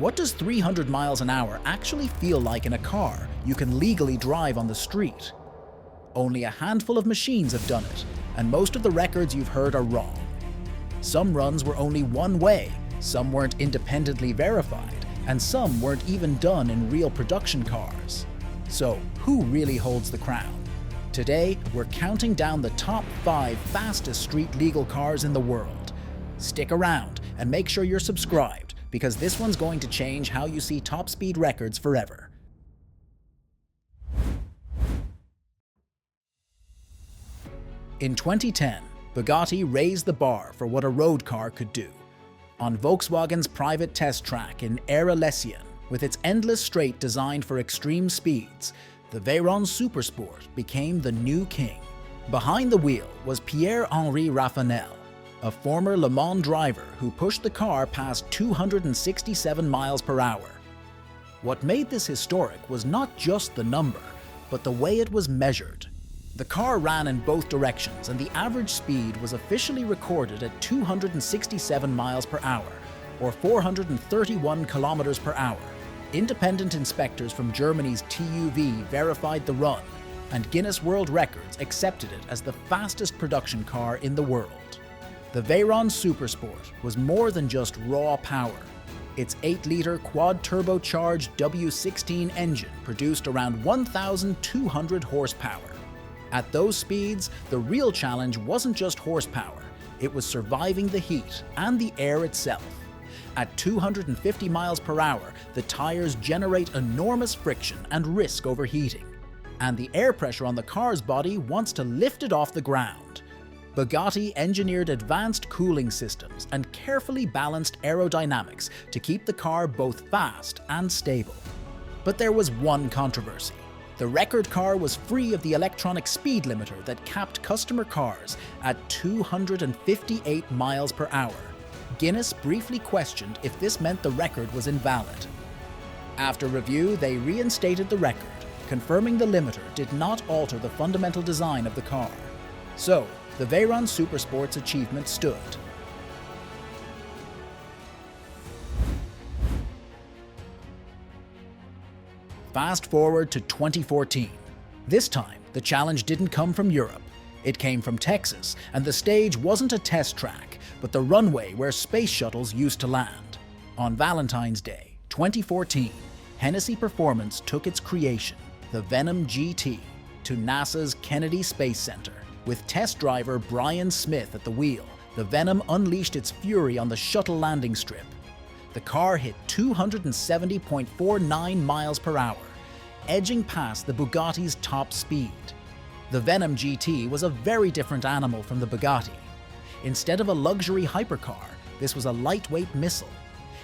What does 300 miles an hour actually feel like in a car you can legally drive on the street? Only a handful of machines have done it, and most of the records you've heard are wrong. Some runs were only one way, some weren't independently verified, and some weren't even done in real production cars. So, who really holds the crown? Today, we're counting down the top 5 fastest street legal cars in the world. Stick around and make sure you're subscribed, because this one's going to change how you see top speed records forever. In 2010, Bugatti raised the bar for what a road car could do. On Volkswagen's private test track in Erlesien, with its endless straight designed for extreme speeds, the VEYRON Supersport became the new king. Behind the wheel was Pierre-Henri Raffanel, a former Le Mans driver who pushed the car past 267 miles per hour. What made this historic was not just the number, but the way it was measured. The car ran in both directions, and the average speed was officially recorded at 267 miles per hour, or 431 kilometers per hour. Independent inspectors from Germany's TÜV verified the run, and Guinness World Records accepted it as the fastest production car in the world. The VEYRON Supersport was more than just raw power. Its 8-liter quad-turbocharged W16 engine produced around 1,200 horsepower. At those speeds, the real challenge wasn't just horsepower, it was surviving the heat and the air itself. At 250 miles per hour, the tires generate enormous friction and risk overheating. And the air pressure on the car's body wants to lift it off the ground. Bugatti engineered advanced cooling systems and carefully balanced aerodynamics to keep the car both fast and stable. But there was one controversy. The record car was free of the electronic speed limiter that capped customer cars at 258 miles per hour. Guinness briefly questioned if this meant the record was invalid. After review, they reinstated the record, confirming the limiter did not alter the fundamental design of the car. So, the VEYRON Supersport's achievement stood. Fast forward to 2014. This time, the challenge didn't come from Europe. It came from Texas, and the stage wasn't a test track, but the runway where space shuttles used to land. On Valentine's Day, 2014, Hennessey Performance took its creation, the VENOM GT, to NASA's Kennedy Space Center. With test driver Brian Smith at the wheel, the VENOM unleashed its fury on the shuttle landing strip. The car hit 270.49 miles per hour, edging past the Bugatti's top speed. The VENOM GT was a very different animal from the Bugatti. Instead of a luxury hypercar, this was a lightweight missile.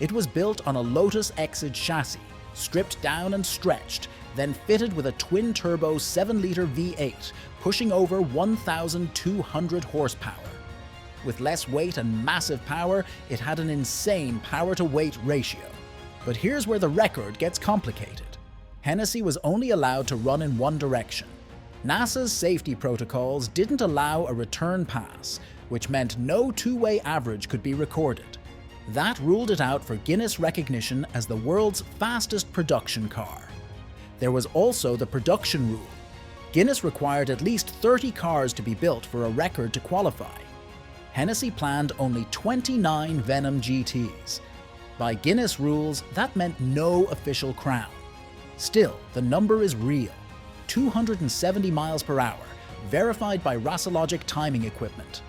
It was built on a Lotus Exige chassis, stripped down and stretched, then fitted with a twin-turbo 7-liter V8, pushing over 1,200 horsepower. With less weight and massive power, it had an insane power-to-weight ratio. But here's where the record gets complicated. Hennessey was only allowed to run in one direction. NASA's safety protocols didn't allow a return pass, which meant no two-way average could be recorded. That ruled it out for Guinness recognition as the world's fastest production car. There was also the production rule. Guinness required at least 30 cars to be built for a record to qualify. Hennessey planned only 29 VENOM GTs. By Guinness rules, that meant no official crown. Still, the number is real. 270 miles per hour, verified by Rasologic timing equipment.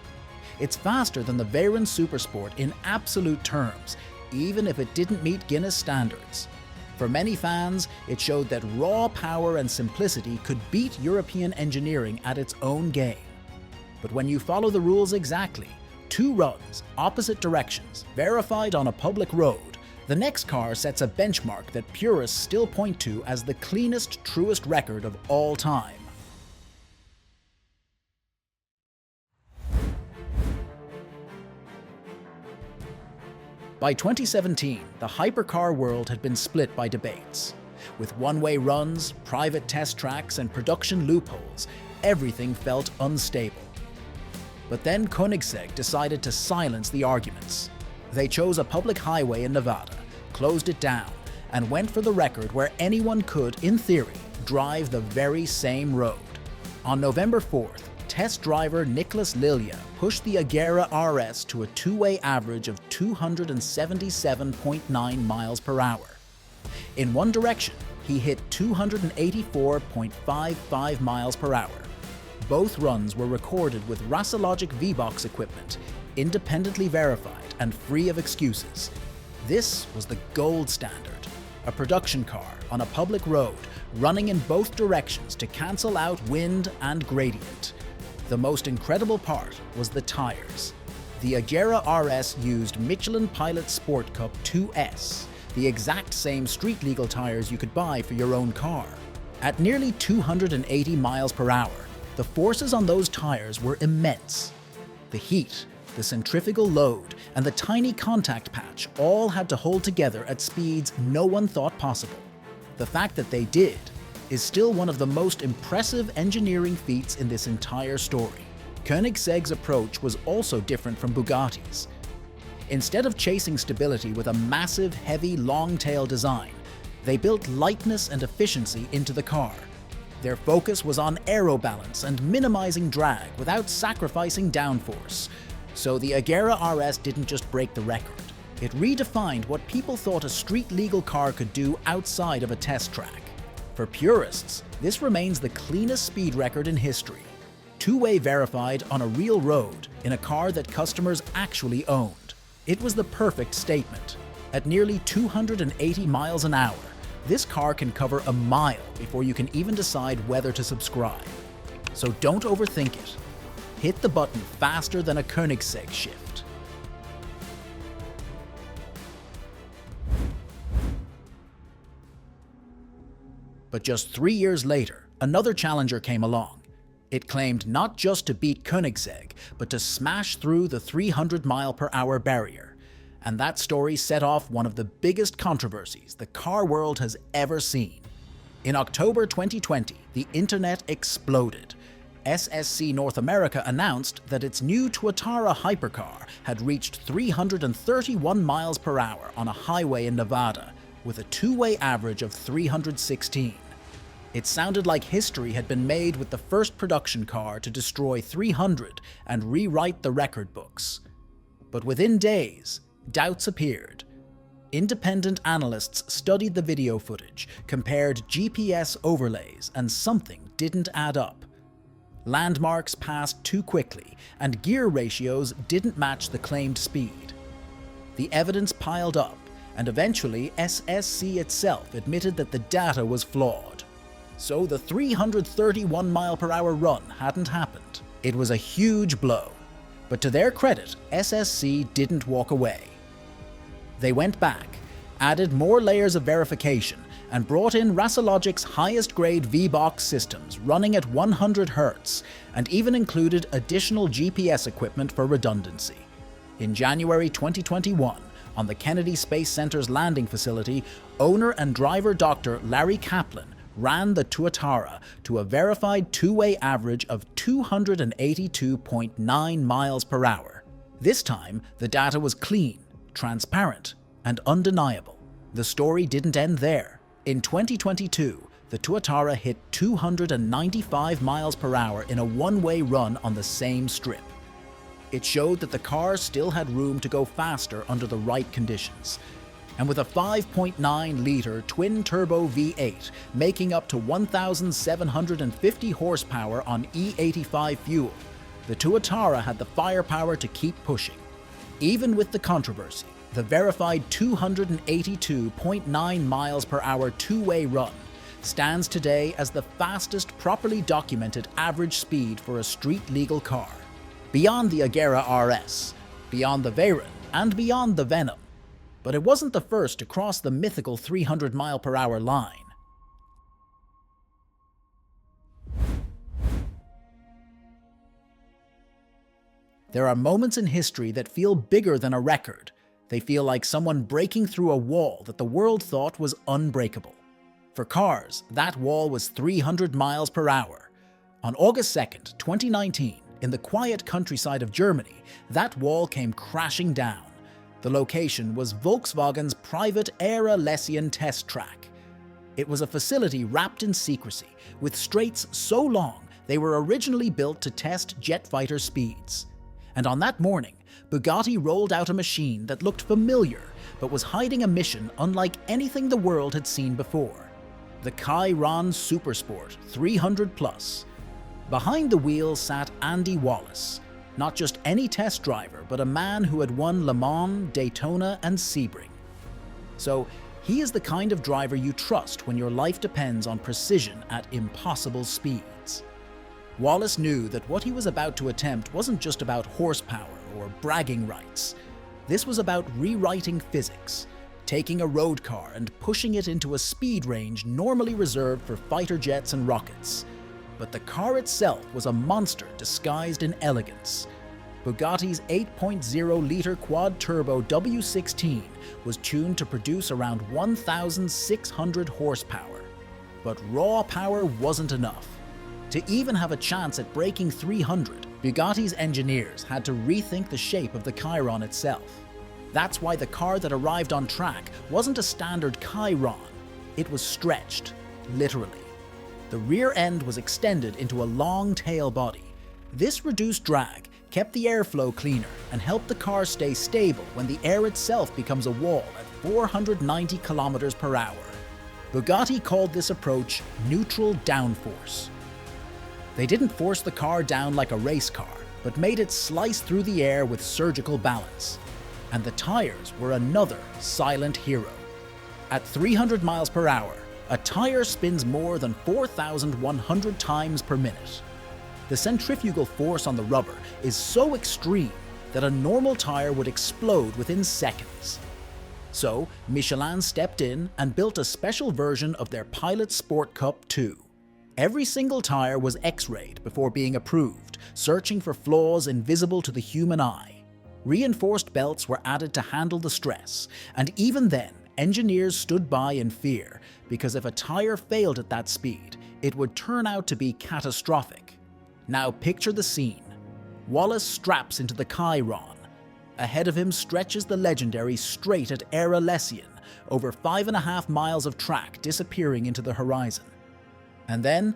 It's faster than the VEYRON Supersport in absolute terms, even if it didn't meet Guinness standards. For many fans, it showed that raw power and simplicity could beat European engineering at its own game. But when you follow the rules exactly, 2 runs, opposite directions, verified on a public road, the next car sets a benchmark that purists still point to as the cleanest, truest record of all time. By 2017, the hypercar world had been split by debates. With one-way runs, private test tracks, and production loopholes, everything felt unstable. But then KOENIGSEGG decided to silence the arguments. They chose a public highway in Nevada, closed it down and went for the record where anyone could, in theory, drive the very same road. On November 4th, test driver Nicholas Lilia pushed the AGERA RS to a two-way average of 277.9 miles per hour. In one direction, he hit 284.55 miles per hour. Both runs were recorded with Rasologic V-Box equipment, independently verified and free of excuses. This was the gold standard, a production car on a public road running in both directions to cancel out wind and gradient. The most incredible part was the tires. The AGERA RS used Michelin Pilot Sport Cup 2S, the exact same street-legal tires you could buy for your own car. At nearly 280 miles per hour, the forces on those tires were immense. The heat, the centrifugal load, and the tiny contact patch all had to hold together at speeds no one thought possible. The fact that they did is still one of the most impressive engineering feats in this entire story. Koenigsegg's approach was also different from Bugatti's. Instead of chasing stability with a massive, heavy, long-tail design, they built lightness and efficiency into the car. Their focus was on aerobalance and minimizing drag without sacrificing downforce. So the AGERA RS didn't just break the record. It redefined what people thought a street-legal car could do outside of a test track. For purists, this remains the cleanest speed record in history. Two-way verified on a real road in a car that customers actually owned. It was the perfect statement. At nearly 280 miles an hour, this car can cover a mile before you can even decide whether to subscribe. So don't overthink it. Hit the button faster than a Koenigsegg shift. But just 3 years later, another challenger came along. It claimed not just to beat Koenigsegg, but to smash through the 300-mile-per-hour barrier. And that story set off one of the biggest controversies the car world has ever seen. In October 2020, the internet exploded. SSC North America announced that its new TUATARA hypercar had reached 331 miles per hour on a highway in Nevada, with a two-way average of 316. It sounded like history had been made with the first production car to destroy 300 and rewrite the record books. But within days, doubts appeared. Independent analysts studied the video footage, compared GPS overlays, and something didn't add up. Landmarks passed too quickly, and gear ratios didn't match the claimed speed. The evidence piled up, and eventually SSC itself admitted that the data was flawed. So the 331 mile per hour run hadn't happened. It was a huge blow. But to their credit, SSC didn't walk away. They went back, added more layers of verification, and brought in Rasologic's highest-grade V-Box systems running at 100 Hz, and even included additional GPS equipment for redundancy. In January 2021, on the Kennedy Space Center's landing facility, owner and driver Dr. Larry Kaplan ran the TUATARA to a verified two-way average of 282.9 miles per hour. This time, the data was clean, transparent, and undeniable. The story didn't end there. In 2022, the TUATARA hit 295 miles per hour in a one-way run on the same strip. It showed that the car still had room to go faster under the right conditions. And with a 5.9-liter twin-turbo V8 making up to 1,750 horsepower on E85 fuel, the TUATARA had the firepower to keep pushing. Even with the controversy, the verified 282.9 miles per hour two-way run stands today as the fastest properly documented average speed for a street-legal car. Beyond the AGERA RS, beyond the VEYRON, and beyond the VENOM. But it wasn't the first to cross the mythical 300 mile per hour line. There are moments in history that feel bigger than a record. They feel like someone breaking through a wall that the world thought was unbreakable. For cars, that wall was 300 miles per hour. On August 2nd, 2019, in the quiet countryside of Germany, that wall came crashing down. The location was Volkswagen's private AGERA Lessian test track. It was a facility wrapped in secrecy, with straights so long they were originally built to test jet fighter speeds. And on that morning, Bugatti rolled out a machine that looked familiar but was hiding a mission unlike anything the world had seen before. The CHIRON Supersport 300+. Behind the wheel sat Andy Wallace, not just any test driver, but a man who had won Le Mans, Daytona, and Sebring. So, he is the kind of driver you trust when your life depends on precision at impossible speeds. Wallace knew that what he was about to attempt wasn't just about horsepower or bragging rights. This was about rewriting physics, taking a road car and pushing it into a speed range normally reserved for fighter jets and rockets. But the car itself was a monster disguised in elegance. Bugatti's 8.0-litre quad-turbo W16 was tuned to produce around 1,600 horsepower. But raw power wasn't enough. To even have a chance at breaking 300, Bugatti's engineers had to rethink the shape of the Chiron itself. That's why the car that arrived on track wasn't a standard Chiron. It was stretched, literally. The rear end was extended into a long tail body. This reduced drag kept the airflow cleaner and helped the car stay stable when the air itself becomes a wall at 490 kilometers per hour. Bugatti called this approach neutral downforce. They didn't force the car down like a race car, but made it slice through the air with surgical balance. And the tires were another silent hero. At 300 miles per hour, a tire spins more than 4,100 times per minute. The centrifugal force on the rubber is so extreme that a normal tire would explode within seconds. So, Michelin stepped in and built a special version of their Pilot Sport Cup 2. Every single tire was X-rayed before being approved, searching for flaws invisible to the human eye. Reinforced belts were added to handle the stress, and even then, engineers stood by in fear, because if a tire failed at that speed, it would turn out to be catastrophic. Now picture the scene. Wallace straps into the Chiron. Ahead of him stretches the legendary straight at AGERA Lessian, over 5.5 miles of track disappearing into the horizon. And then,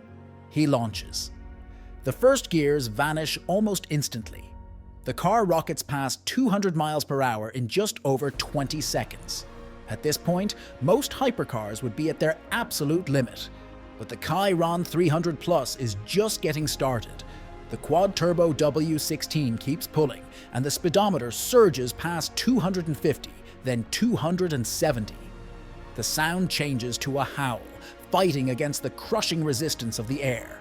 he launches. The first gears vanish almost instantly. The car rockets past 200 miles per hour in just over 20 seconds. At this point, most hypercars would be at their absolute limit. But the Chiron 300+ is just getting started. The quad-turbo W16 keeps pulling, and the speedometer surges past 250, then 270. The sound changes to a howl, fighting against the crushing resistance of the air.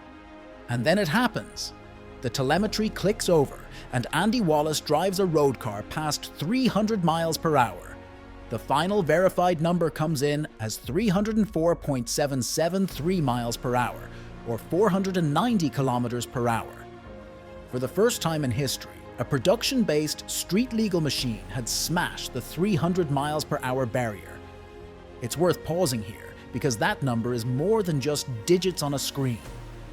And then it happens. The telemetry clicks over, and Andy Wallace drives a road car past 300 miles per hour. The final verified number comes in as 304.773 miles per hour, or 490 kilometers per hour. For the first time in history, a production-based, street-legal machine had smashed the 300 miles per hour barrier. It's worth pausing here, because that number is more than just digits on a screen.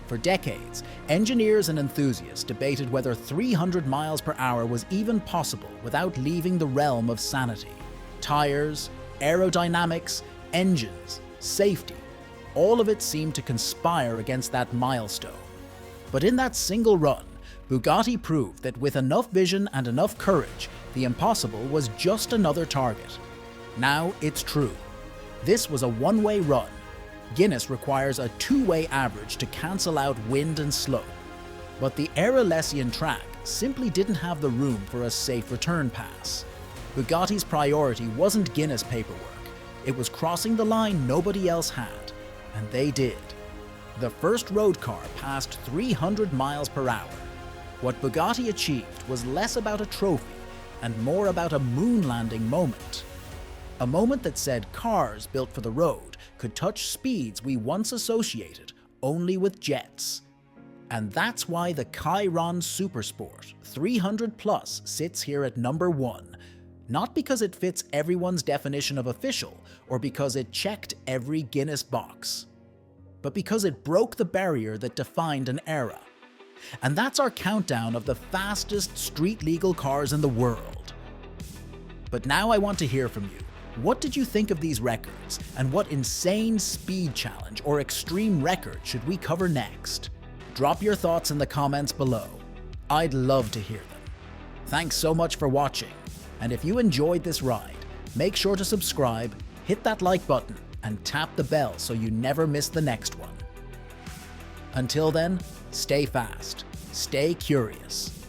For decades, engineers and enthusiasts debated whether 300 miles per hour was even possible without leaving the realm of sanity. Tires, aerodynamics, engines, safety, all of it seemed to conspire against that milestone. But in that single run, Bugatti proved that with enough vision and enough courage, the impossible was just another target. Now it's true. This was a one-way run. Guinness requires a two-way average to cancel out wind and slope. But the AGERA Lessian track simply didn't have the room for a safe return pass. Bugatti's priority wasn't Guinness paperwork. It was crossing the line nobody else had, and they did. The first road car passed 300 miles per hour. What Bugatti achieved was less about a trophy and more about a moon landing moment. A moment that said cars built for the road could touch speeds we once associated only with jets. And that's why the Chiron Supersport 300+ sits here at number 1. Not because it fits everyone's definition of official or because it checked every Guinness box, but because it broke the barrier that defined an era. And that's our countdown of the fastest street-legal cars in the world. But now I want to hear from you. What did you think of these records, and what insane speed challenge or extreme record should we cover next? Drop your thoughts in the comments below. I'd love to hear them. Thanks so much for watching, and if you enjoyed this ride, make sure to subscribe, hit that like button, and tap the bell so you never miss the next one. Until then, stay fast, stay curious,